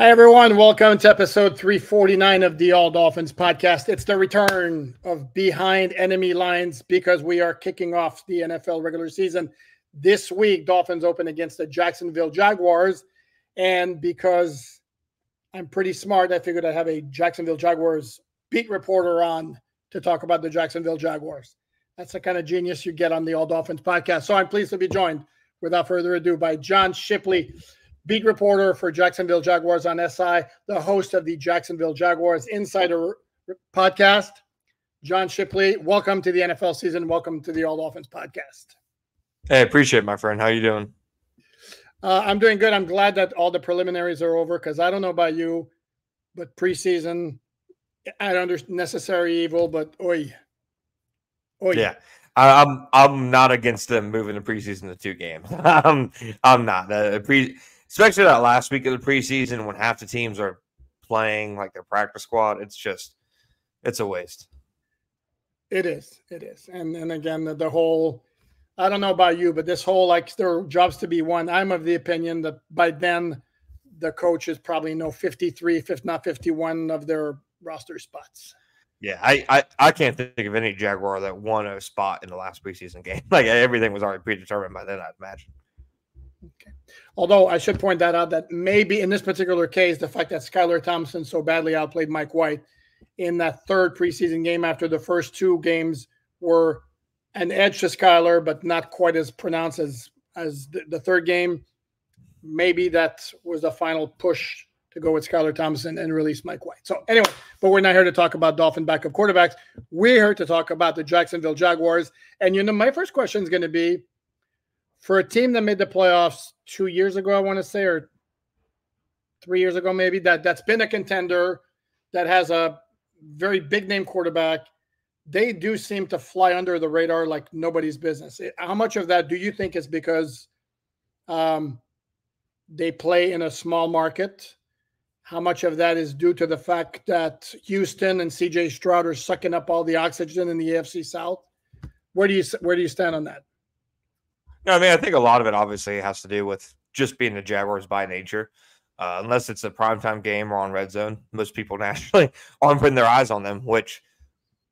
Hi, everyone. Welcome to episode 349 of the All Dolphins podcast. It's the return of Behind Enemy Lines because we are kicking off the NFL regular season. This week, Dolphins open against the Jacksonville Jaguars. And because I'm pretty smart, I figured I'd have a Jacksonville Jaguars beat reporter on to talk about the Jacksonville Jaguars. That's the kind of genius you get on the All Dolphins podcast. So I'm pleased to be joined, without further ado, by John Shipley, beat reporter for Jacksonville Jaguars on SI, the host of the Jacksonville Jaguars Insider podcast. John Shipley, welcome to the NFL season. Welcome to the All Dolphins podcast. Hey, appreciate it, my friend. How you doing? I'm doing good. I'm glad that all the preliminaries are over because I don't know about you, but preseason, I don't understand necessary evil, but oy. Yeah. I'm not against them moving the preseason to 2 games. I'm not. Especially that last week of the preseason when half the teams are playing like their practice squad, it's a waste. It is. And again, the whole, I don't know about you, but this whole, like, there are jobs to be won. I'm of the opinion that by then the coaches probably know 53, if not 51 of their roster spots. Yeah, I can't think of any Jaguar that won a spot in the last preseason game. Like, everything was already predetermined by then, I'd imagine. Okay. Although I should point that out that maybe in this particular case, the fact that Skylar Thompson so badly outplayed Mike White in that third preseason game after the first 2 games were an edge to Skylar, but not quite as pronounced as the third game. Maybe that was the final push to go with Skylar Thompson and release Mike White. So anyway, but we're not here to talk about Dolphin backup quarterbacks. We're here to talk about the Jacksonville Jaguars. And, my first question is going to be, for a team that made the playoffs 2 years ago, I want to say, or 3 years ago maybe, that's been a contender, that has a very big-name quarterback, they do seem to fly under the radar like nobody's business. How much of that do you think is because they play in a small market? How much of that is due to the fact that Houston and C.J. Stroud are sucking up all the oxygen in the AFC South? Where do you stand on that? No, I mean, I think a lot of it obviously has to do with just being the Jaguars by nature. Unless it's a primetime game or on red zone, most people naturally aren't putting their eyes on them, which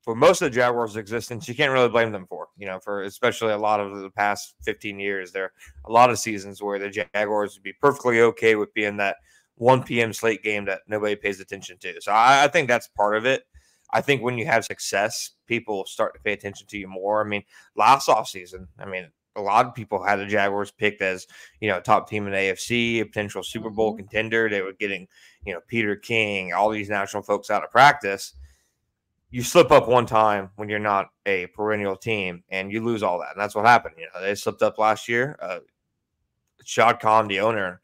for most of the Jaguars' existence, you can't really blame them for. For especially a lot of the past 15 years, there are a lot of seasons where the Jaguars would be perfectly okay with being that 1 p.m. slate game that nobody pays attention to. So I think that's part of it. I think when you have success, people start to pay attention to you more. I mean, last offseason, a lot of people had the Jaguars picked as, top team in the AFC, a potential Super Bowl contender. They were getting, Peter King, all these national folks out of practice. You slip up one time when you're not a perennial team and you lose all that. And that's what happened. They slipped up last year. Shad Khan, the owner,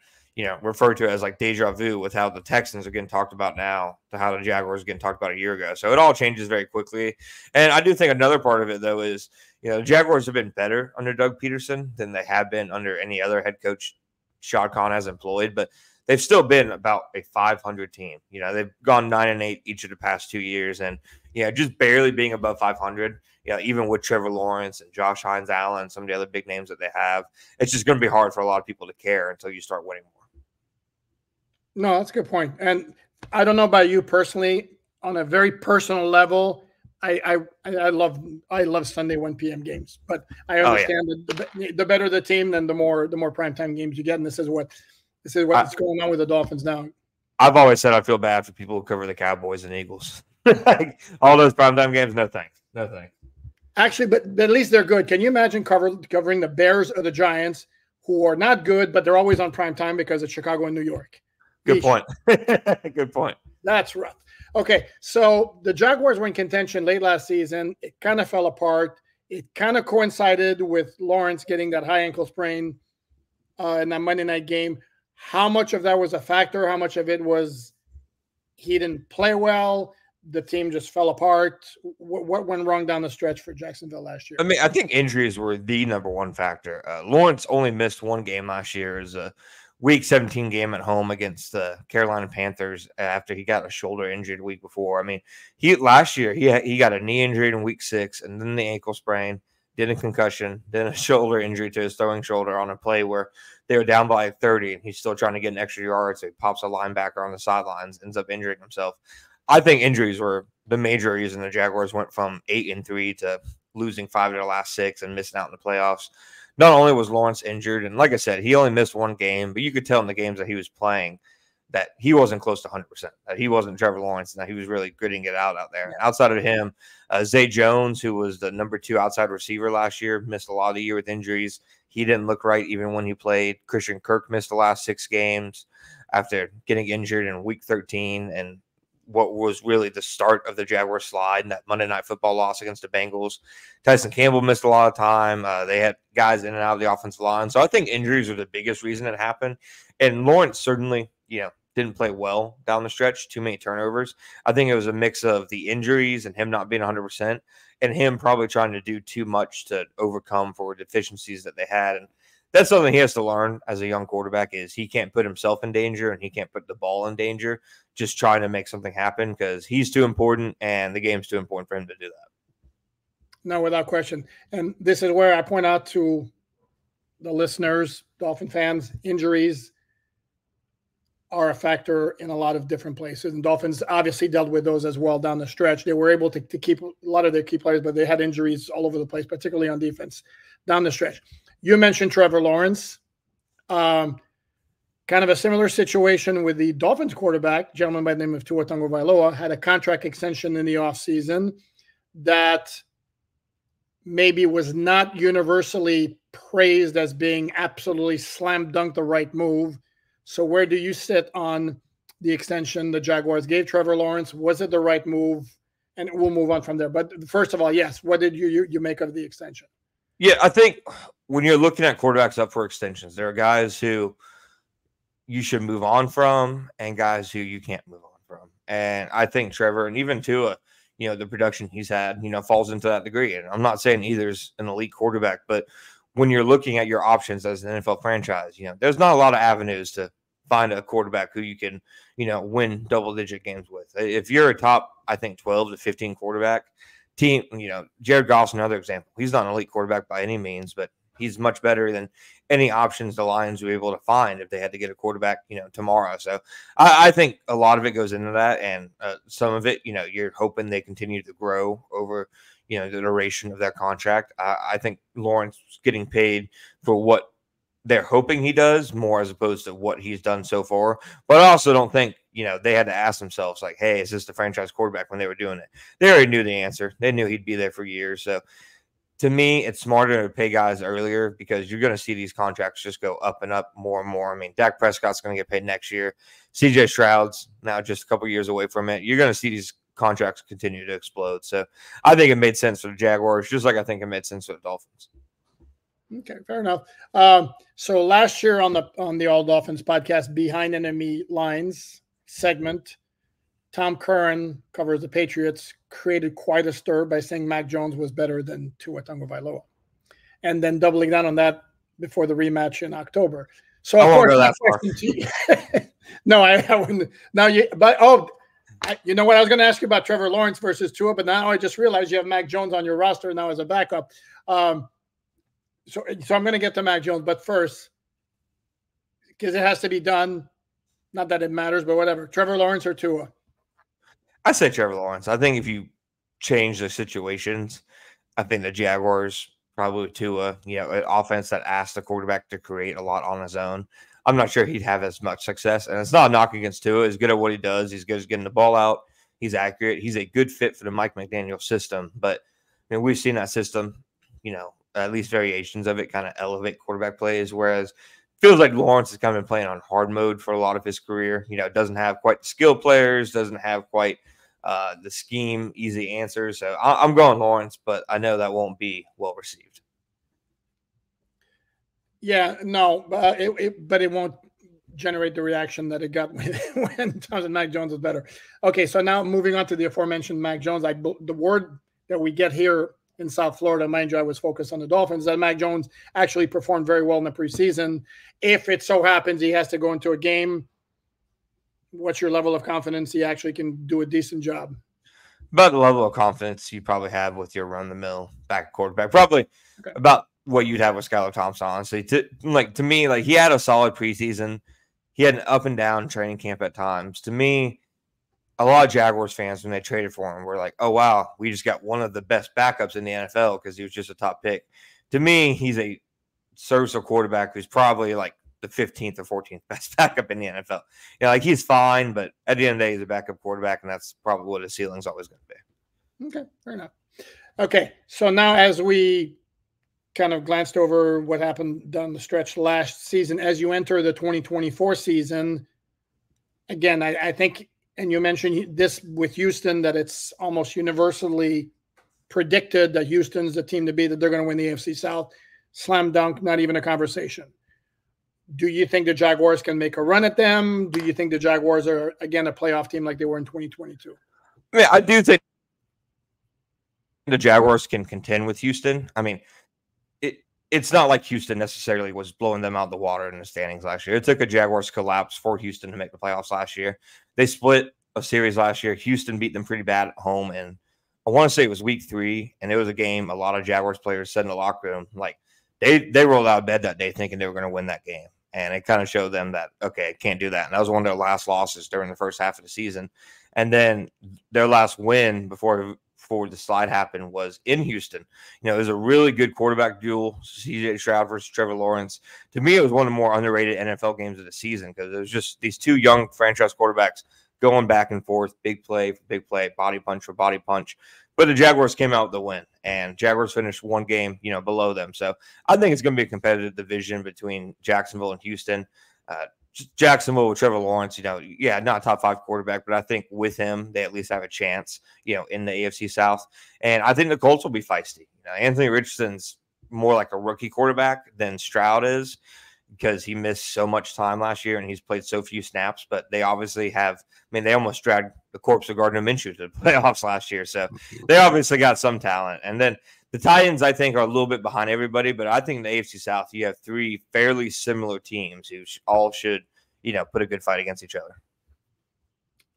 referred to it as like deja vu with how the Texans are getting talked about now to how the Jaguars are getting talked about a year ago. So it all changes very quickly. And I do think another part of it, though, is, the Jaguars have been better under Doug Pederson than they have been under any other head coach Shad Khan has employed, but they've still been about a 500 team. They've gone 9-8 each of the past 2 years, and just barely being above 500. Even with Trevor Lawrence and Josh Hines-Allen, some of the other big names that they have, it's just going to be hard for a lot of people to care until you start winning more. No, that's a good point. And I don't know about you personally, on a very personal level, I love Sunday 1 p.m. games, but I understand that the better the team, then the more primetime games you get, and this is what's going on with the Dolphins now. I've always said I feel bad for people who cover the Cowboys and Eagles. All those primetime games, no thanks. Actually, but at least they're good. Can you imagine covering the Bears or the Giants, who are not good, but they're always on primetime because it's Chicago and New York? Good point. Good point. That's rough. Okay, so the Jaguars were in contention late last season. It kind of fell apart. It kind of coincided with Lawrence getting that high ankle sprain in that Monday night game. How much of that was a factor? How much of it was he didn't play well? The team just fell apart. What went wrong down the stretch for Jacksonville last year? I think injuries were the number one factor. Lawrence only missed 1 game last year as a Week 17 game at home against the Carolina Panthers after he got a shoulder injury the week before. Last year he got a knee injury in Week 6 and then the ankle sprain, then a concussion, then a shoulder injury to his throwing shoulder on a play where they were down by like 30, and he's still trying to get an extra yard, so he pops a linebacker on the sidelines, ends up injuring himself. I think injuries were the major reason the Jaguars went from 8-3 to losing 5 of their last 6 and missing out in the playoffs. Not only was Lawrence injured, and like I said, he only missed one game, but you could tell in the games that he was playing that he wasn't close to 100%, that he wasn't Trevor Lawrence, and that he was really gritting it out there. And outside of him, Zay Jones, who was the number 2 outside receiver last year, missed a lot of the year with injuries. He didn't look right even when he played. Christian Kirk missed the last 6 games after getting injured in week 13, and what was really the start of the Jaguars slide and that Monday Night Football loss against the Bengals. Tyson Campbell missed a lot of time. They had guys in and out of the offensive line. So I think injuries are the biggest reason it happened. And Lawrence certainly, didn't play well down the stretch, too many turnovers. I think it was a mix of the injuries and him not being 100% and him probably trying to do too much to overcome for deficiencies that they had. And that's something he has to learn as a young quarterback is he can't put himself in danger and he can't put the ball in danger just trying to make something happen because he's too important and the game's too important for him to do that. No, without question. And this is where I point out to the listeners, Dolphin fans, injuries are a factor in a lot of different places. And Dolphins obviously dealt with those as well down the stretch. They were able to keep a lot of their key players, but they had injuries all over the place, particularly on defense down the stretch. You mentioned Trevor Lawrence. Kind of a similar situation with the Dolphins quarterback, gentleman by the name of Tua Tagovailoa, had a contract extension in the offseason that maybe was not universally praised as being absolutely slam dunk the right move. So where do you sit on the extension the Jaguars gave Trevor Lawrence? Was it the right move? And we'll move on from there. But first of all, yes, what did you make of the extension? Yeah, I think when you're looking at quarterbacks up for extensions, there are guys who you should move on from and guys who you can't move on from. And I think Trevor and even Tua, the production he's had, falls into that degree. And I'm not saying either's an elite quarterback, but when you're looking at your options as an NFL franchise, there's not a lot of avenues to find a quarterback who you can, win double-digit games with. If you're a top, I think, 12 to 15 quarterback team, Jared Goff's another example. He's not an elite quarterback by any means, but he's much better than any options the Lions were able to find if they had to get a quarterback, tomorrow. So I think a lot of it goes into that, and some of it, you're hoping they continue to grow over the duration of their contract. I think Lawrence is getting paid for what they're hoping he does more as opposed to what he's done so far. But I also don't think, they had to ask themselves like, hey, is this the franchise quarterback when they were doing it? They already knew the answer. They knew he'd be there for years. So to me, it's smarter to pay guys earlier because you're going to see these contracts just go up and up more and more. I mean, Dak Prescott's going to get paid next year. CJ Stroud's now just a couple years away from it. You're going to see these contracts continue to explode. So I think it made sense for the Jaguars, just like I think it made sense for the Dolphins. Okay, fair enough. So last year on the All Dolphins podcast, Behind Enemy Lines segment, Tom Curran covers the Patriots, created quite a stir by saying Mac Jones was better than Tua Tagovailoa, and then doubling down on that before the rematch in October. So I won't go that far. No, I wouldn't. Now you know what? I was going to ask you about Trevor Lawrence versus Tua, but now I just realized you have Mac Jones on your roster now as a backup. So I'm going to get to Mac Jones, but first, because it has to be done, not that it matters, but whatever. Trevor Lawrence or Tua? I say Trevor Lawrence. I think if you change the situations, I think the Jaguars probably Tua, an offense that asks the quarterback to create a lot on his own. I'm not sure he'd have as much success. And it's not a knock against Tua. He's good at what he does. He's good at getting the ball out. He's accurate. He's a good fit for the Mike McDaniel system. But we've seen that system, at least variations of it kind of elevate quarterback plays, whereas feels like Lawrence has kind of been playing on hard mode for a lot of his career. Doesn't have quite the skill players, doesn't have quite the scheme, easy answers. So I'm going Lawrence, but I know that won't be well received. Yeah, no, but it won't generate the reaction that it got when Mac Jones was better. Okay, so now moving on to the aforementioned Mac Jones. The word that we get here in South Florida, mind you, I was focused on the Dolphins, that Mac Jones actually performed very well in the preseason. If it so happens he has to go into a game, what's your level of confidence he actually can do a decent job? About the level of confidence you probably have with your run-the-mill back quarterback. Probably about what you'd have with Skylar Thompson, honestly. To me, like, he had a solid preseason. He had an up and down training camp at times. To me, a lot of Jaguars fans, when they traded for him, were like, oh, wow, we just got one of the best backups in the NFL because he was just a top pick. To me, he's a serviceable quarterback who's probably like the 15th or 14th best backup in the NFL. You know, like, he's fine, but at the end of the day, he's a backup quarterback, and that's probably what his ceiling's always going to be. Okay, fair enough. Okay, so now as we kind of glanced over what happened down the stretch last season, as you enter the 2024 season, again, I think, and you mentioned this with Houston, that it's almost universally predicted that Houston's the team to be, that they're going to win the AFC South. Slam dunk, not even a conversation. Do you think the Jaguars can make a run at them? Do you think the Jaguars are, again, a playoff team like they were in 2022? I mean, I do think the Jaguars can contend with Houston. I mean, it's not like Houston necessarily was blowing them out of the water in the standings last year. It took a Jaguars collapse for Houston to make the playoffs last year. They split a series last year. Houston beat them pretty bad at home, and I want to say it was week 3, and it was a game a lot of Jaguars players said in the locker room, like, they rolled out of bed that day thinking they were going to win that game, and it kind of showed them that, okay, can't do that. And that was one of their last losses during the first half of the season. And then their last win before the slide happened was in Houston. You know, it was a really good quarterback duel, CJ Stroud versus Trevor Lawrence. To me, it was one of the more underrated NFL games of the season because it was just these two young franchise quarterbacks going back and forth, big play for big play, body punch for body punch. But the Jaguars came out with the win, and Jaguars finished one game, you know, below them. So I think it's going to be a competitive division between Jacksonville and Houston. Jacksonville with Trevor Lawrence, you know, yeah, not a top 5 quarterback, but I think with him, they at least have a chance, you know, in the AFC South. And I think the Colts will be feisty. You know, Anthony Richardson's more like a rookie quarterback than Stroud is because he missed so much time last year and he's played so few snaps. But they obviously have, I mean, they almost dragged the corpse of Gardner Minshew to the playoffs last year. So they obviously got some talent. And then the Titans, I think, are a little bit behind everybody, but I think in the AFC South, you have 3 fairly similar teams who all should, you know, put a good fight against each other.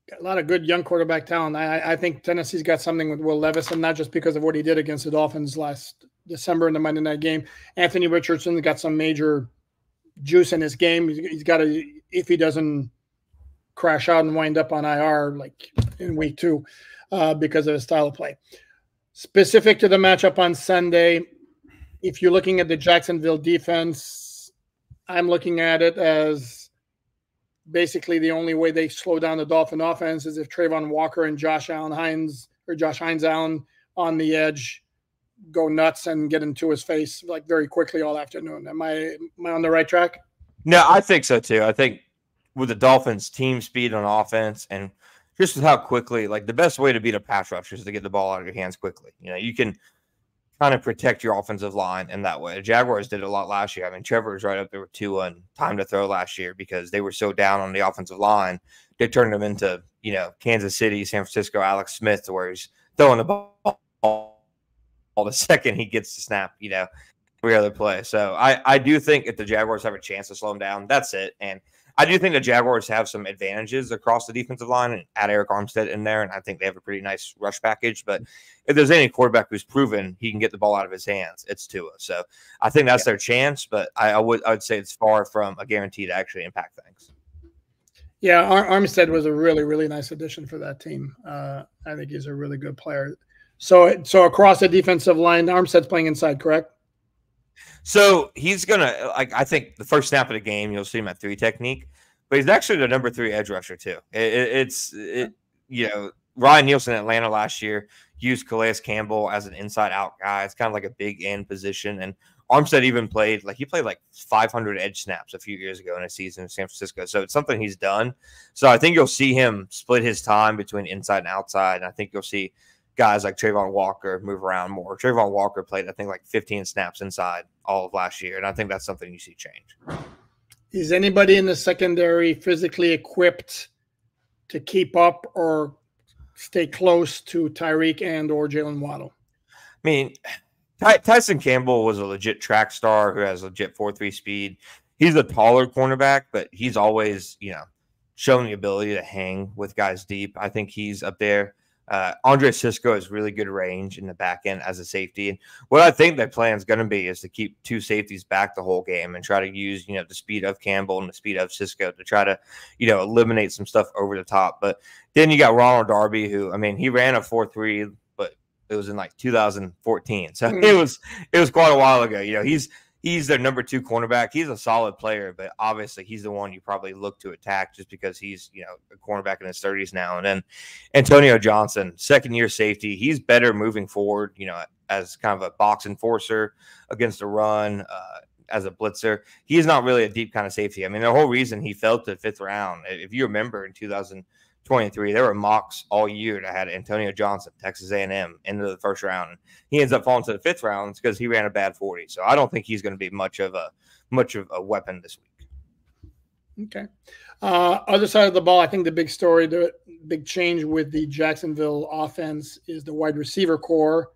Got a lot of good young quarterback talent. I think Tennessee's got something with Will Levis, and not just because of what he did against the Dolphins last December in the Monday night game. Anthony Richardson's got some major juice in his game. He's got to, if he doesn't crash out and wind up on IR like in week 2 because of his style of play. Specific to the matchup on Sunday, if you're looking at the Jacksonville defense, I'm looking at it as basically the only way they slow down the Dolphin offense is if Trayvon Walker and Josh Hines Allen on the edge go nuts and get into his face like very quickly all afternoon. Am I on the right track? No, I think so too. I think with the Dolphins' team speed on offense and just with how quickly, like, the best way to beat a pass rush is to get the ball out of your hands quickly. You know, you can kind of protect your offensive line in that way. The Jaguars did it a lot last year. I mean, Trevor was right up there with Tua and time to throw last year because they were so down on the offensive line. They turned them into, you know, Kansas City, San Francisco, Alex Smith, where he's throwing the ball the second he gets the snap, you know, every other play. So I do think if the Jaguars have a chance to slow him down, that's it. And I do think the Jaguars have some advantages across the defensive line and add Eric Armstead in there, and I think they have a pretty nice rush package. But if there's any quarterback who's proven he can get the ball out of his hands, it's Tua. So I think that's their chance, but I would say it's far from a guarantee to actually impact things. Yeah, Armstead was a really, really nice addition for that team. I think he's a really good player. So across the defensive line, Armstead's playing inside, correct? So he's going to, like, I think the first snap of the game, you'll see him at 3 technique, but he's actually the number 3 edge rusher too. You know, Ryan Nielsen in Atlanta last year used Calais Campbell as an inside out guy. It's kind of like a big end position. And Armstead even played like 500 edge snaps a few years ago in a season in San Francisco. So it's something he's done. So I think you'll see him split his time between inside and outside. And I think you'll see guys like Trayvon Walker move around more. Trayvon Walker played, I think, like 15 snaps inside all of last year. And I think that's something you see change. Is anybody in the secondary physically equipped to keep up or stay close to Tyreek and or Jalen Waddle? I mean, Tyson Campbell was a legit track star who has legit 4.3 speed. He's a taller cornerback, but he's always, you know, shown the ability to hang with guys deep. I think he's up there Andre Cisco has really good range in the back end as a safety. And what I think their plan is going to be is to keep two safeties back the whole game and try to use, the speed of Campbell and the speed of Cisco to try to, eliminate some stuff over the top. But then you got Ronald Darby, who, he ran a 4.3, but it was in like 2014. So it was quite a while ago. He's their number 2 cornerback. He's a solid player, but obviously he's the one you probably look to attack just because he's, a cornerback in his 30s now. And then Antonio Johnson, second-year safety. He's better moving forward, as kind of a box enforcer against a run, as a blitzer. He's not really a deep kind of safety. The whole reason he fell to the 5th round, if you remember in 2023, there were mocks all year that had Antonio Johnson, Texas A&M, into the 1st round. He ends up falling to the 5th round because he ran a bad 40. So I don't think he's going to be much of a weapon this week. Okay. Other side of the ball, I think the big story, the big change with the Jacksonville offense is the wide receiver core.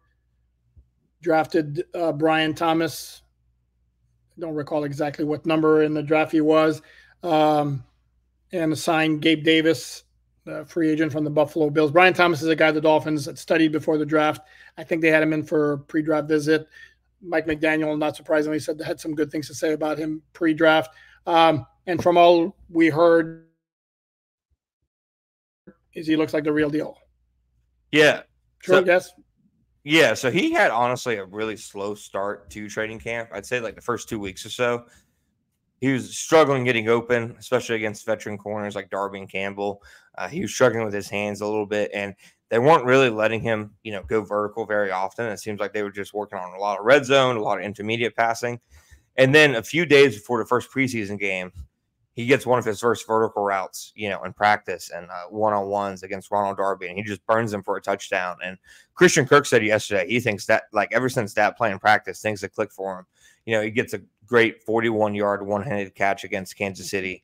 Drafted Brian Thomas. I don't recall exactly what number in the draft he was. And assigned Gabe Davis, free agent from the Buffalo Bills. Brian Thomas is a guy the Dolphins had studied before the draft. I think they had him in for a pre-draft visit. Mike McDaniel, not surprisingly, said they had some good things to say about him pre-draft. And from all we heard, he looks like the real deal. Yeah. True, yes? Yeah, so he had honestly a really slow start to training camp. I'd say like the first 2 weeks or so. He was struggling getting open, especially against veteran corners like Darby and Campbell. He was struggling with his hands a little bit, and they weren't really letting him, go vertical very often. It seems like they were just working on a lot of red zone, a lot of intermediate passing. And then a few days before the first preseason game, he gets one of his first vertical routes, in practice and one-on-ones against Ronald Darby, and he just burns him for a touchdown. And Christian Kirk said yesterday he thinks that, like, ever since that play in practice, things have clicked for him. He gets a great 41-yard one-handed catch against Kansas City.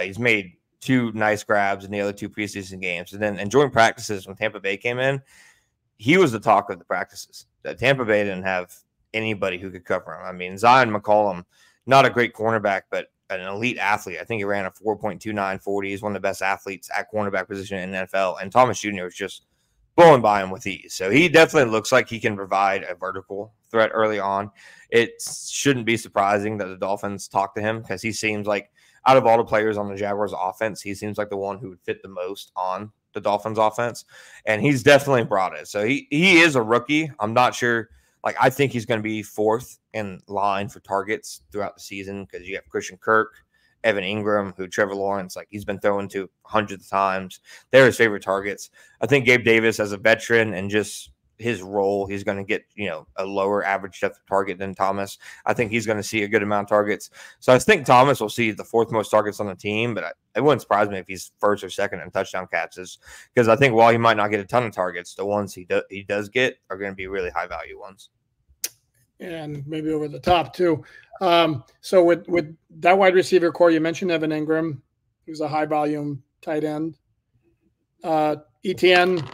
He's made 2 nice grabs in the other 2 preseason games. And then during practices when Tampa Bay came in, he was the talk of the practices. Tampa Bay didn't have anybody who could cover him. Zion McCollum, not a great cornerback, but an elite athlete. I think he ran a 4.29 40. He's one of the best athletes at cornerback position in the NFL. And Thomas Jr. was just blowing by him with ease. So he definitely looks like he can provide a vertical threat early on. It shouldn't be surprising that the Dolphins talk to him because he seems like, out of all the players on the Jaguars offense, he seems like the one who would fit the most on the Dolphins offense. And he's definitely brought it. So he is a rookie. I'm not sure. Like, I think he's going to be 4th in line for targets throughout the season because you have Christian Kirk, Evan Ingram, who Trevor Lawrence, like, he's been thrown to hundreds of times. They're his favorite targets. I think Gabe Davis, as a veteran and just his role, he's going to get, a lower average depth of target than Thomas. I think he's going to see a good amount of targets. So I think Thomas will see the 4th most targets on the team, but it wouldn't surprise me if he's 1st or 2nd in touchdown catches because I think while he might not get a ton of targets, the ones he does get are going to be really high value ones. And maybe over the top too. So with that wide receiver core, you mentioned Evan Ingram. He was a high volume tight end. Etienne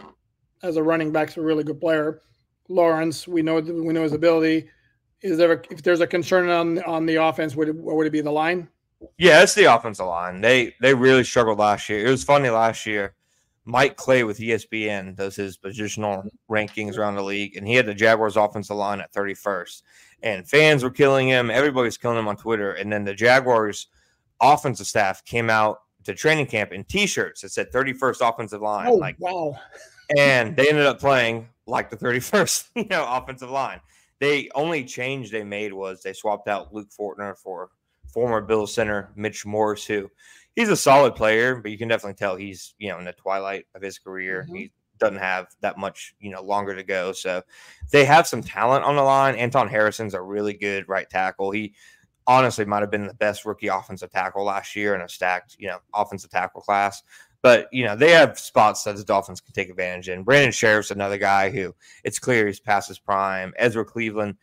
as a running back is a really good player. Lawrence, we know his ability. If there's a concern on the offense, what would it be, the line? Yeah, it's the offensive line. They really struggled last year. It was funny last year. Mike Clay with ESPN does his positional rankings around the league, and he had the Jaguars offensive line at 31st. And fans were killing him. Everybody was killing him on Twitter. And then the Jaguars offensive staff came out to training camp in T-shirts that said 31st offensive line. Oh, wow. And they ended up playing like the 31st, offensive line. The only change they made was they swapped out Luke Fortner for former Bills center Mitch Morse, who he's a solid player, but you can definitely tell he's, in the twilight of his career. Mm-hmm. He doesn't have that much, longer to go. So they have some talent on the line. Anton Harrison's a really good right tackle. He honestly might have been the best rookie offensive tackle last year in a stacked, offensive tackle class. But, they have spots that the Dolphins can take advantage in. Brandon Sheriff's another guy who it's clear he's past his prime. Ezra Cleveland,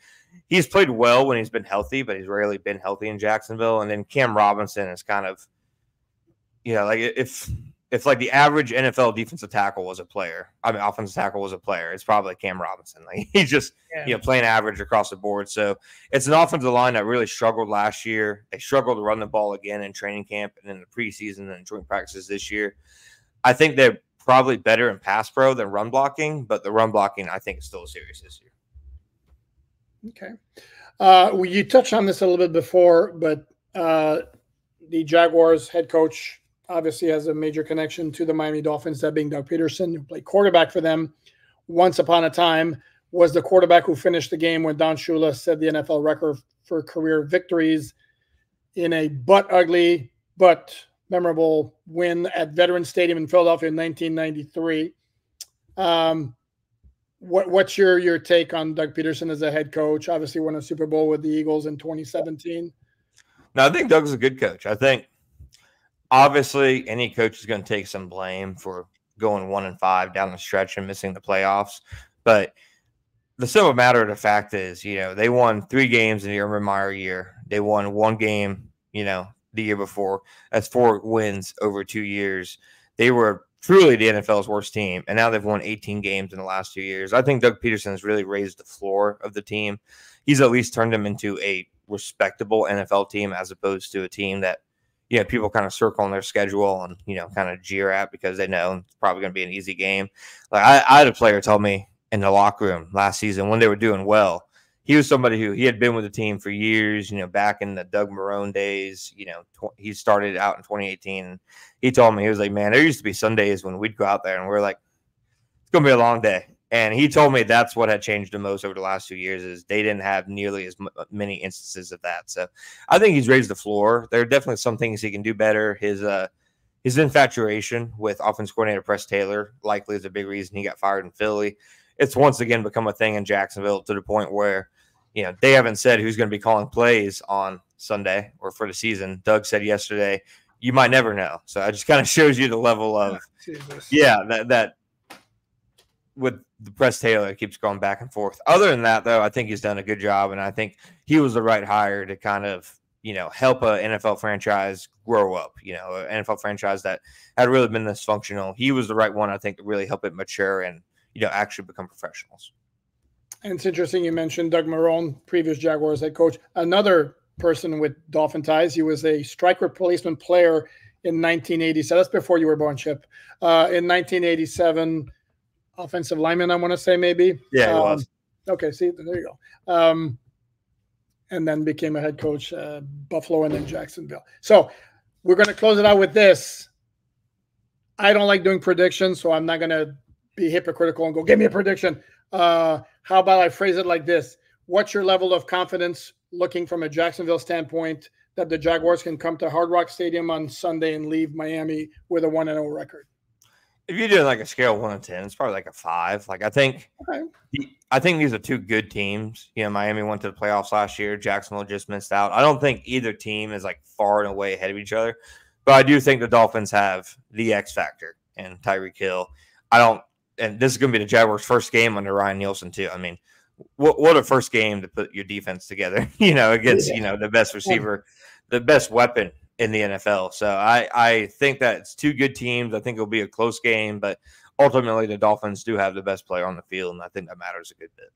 he's played well when he's been healthy, but he's rarely been healthy in Jacksonville. And then Cam Robinson is kind of, like if like the average NFL defensive tackle was a player, offensive tackle was a player, it's probably Cam Robinson. Like, he's just, playing average across the board. So it's an offensive line that really struggled last year. They struggled to run the ball again in training camp and in the preseason and joint practices this year. I think they're probably better in pass pro than run blocking, but the run blocking I think is still a serious issue. Okay. Well, you touched on this a little bit before, but the Jaguars head coach obviously has a major connection to the Miami Dolphins, that being Doug Pederson, who played quarterback for them once upon a time, was the quarterback who finished the game when Don Shula set the NFL record for career victories in a ugly but memorable win at Veterans Stadium in Philadelphia in 1993. What's your take on Doug Pederson as a head coach? Obviously won a Super Bowl with the Eagles in 2017. No, I think Doug's a good coach. I think obviously any coach is going to take some blame for going 1-5 down the stretch and missing the playoffs. But the simple matter of the fact is, they won 3 games in the Urban Meyer year. They won 1 game, the year before. That's 4 wins over 2 years. They were truly the NFL's worst team, and now they've won 18 games in the last 2 years. I think Doug Pederson has really raised the floor of the team. He's at least turned them into a respectable NFL team as opposed to a team that, people kind of circle on their schedule and, kind of jeer at because they know it's probably going to be an easy game. Like I had a player tell me in the locker room last season when they were doing well, he was somebody who he had been with the team for years, back in the Doug Marrone days. He started out in 2018. And he told me, he was like, man, there used to be Sundays when we'd go out there and we're like, it's going to be a long day. And he told me that's what had changed the most over the last 2 years is they didn't have nearly as many instances of that. So I think he's raised the floor. There are definitely some things he can do better. His infatuation with offense coordinator Press Taylor likely is a big reason he got fired in Philly. It's once again become a thing in Jacksonville to the point where, they haven't said who's going to be calling plays on Sunday or for the season. Doug said yesterday, you might never know. So it just kind of shows you the level of, that with the Press Taylor keeps going back and forth. Other than that, though, I think he's done a good job, and I think he was the right hire to kind of, help a NFL franchise grow up, an NFL franchise that had really been dysfunctional. He was the right one, I think, to really help it mature and, actually become professionals. And it's interesting you mentioned Doug Marrone, previous Jaguars head coach. Another person with Dolphin ties. He was a strike replacement player in 1987. That's before you were born, Chip. In 1987, offensive lineman, I want to say maybe. Yeah, he was. Okay, see, there you go. And then became a head coach, Buffalo and then Jacksonville. So we're going to close it out with this. I don't like doing predictions, so I'm not going to be hypocritical and go, give me a prediction. How about I phrase it like this? What's your level of confidence looking from a Jacksonville standpoint that the Jaguars can come to Hard Rock Stadium on Sunday and leave Miami with a 1-0 record? If you're doing like a scale of 1 to 10, it's probably like a 5. Like I think these are 2 good teams. Miami went to the playoffs last year. Jacksonville just missed out. I don't think either team is like far and away ahead of each other, but I do think the Dolphins have the X factor and Tyreek Hill. And this is going to be the Jaguars' first game under Ryan Nielsen too. I mean, what a first game to put your defense together, against, the best receiver, the best weapon in the NFL. So I think that it's 2 good teams. I think it'll be a close game, but ultimately the Dolphins do have the best player on the field, and I think that matters a good bit.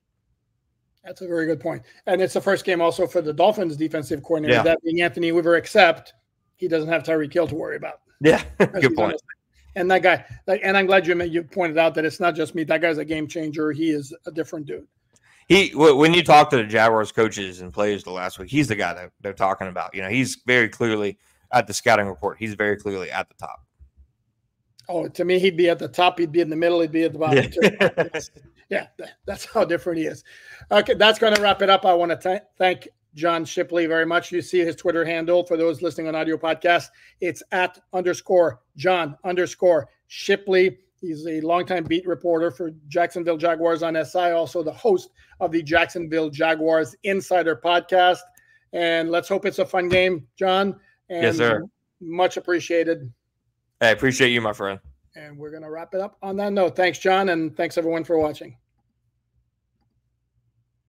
That's a very good point. And it's the first game also for the Dolphins defensive coordinator, that being Anthony Weaver, except he doesn't have Tyreek Hill to worry about. Yeah, good point. And that guy, and I'm glad you pointed out that it's not just me. That guy's a game changer. He is a different dude. When you talk to the Jaguars coaches and players the last week, he's the guy that they're talking about. He's very clearly at the scouting report. He's very clearly at the top. Oh, to me, he'd be at the top. He'd be in the middle. He'd be at the bottom. Yeah, that's how different he is. Okay, that's going to wrap it up. I want to thank John Shipley very much. You see his Twitter handle for those listening on audio podcast. It's @_John_Shipley. He's a longtime beat reporter for Jacksonville Jaguars on SI, also the host of the Jacksonville Jaguars Insider podcast. And let's hope it's a fun game, John. And yes, sir. Much appreciated. I appreciate you, my friend. And we're going to wrap it up on that note. Thanks, John, and thanks everyone for watching.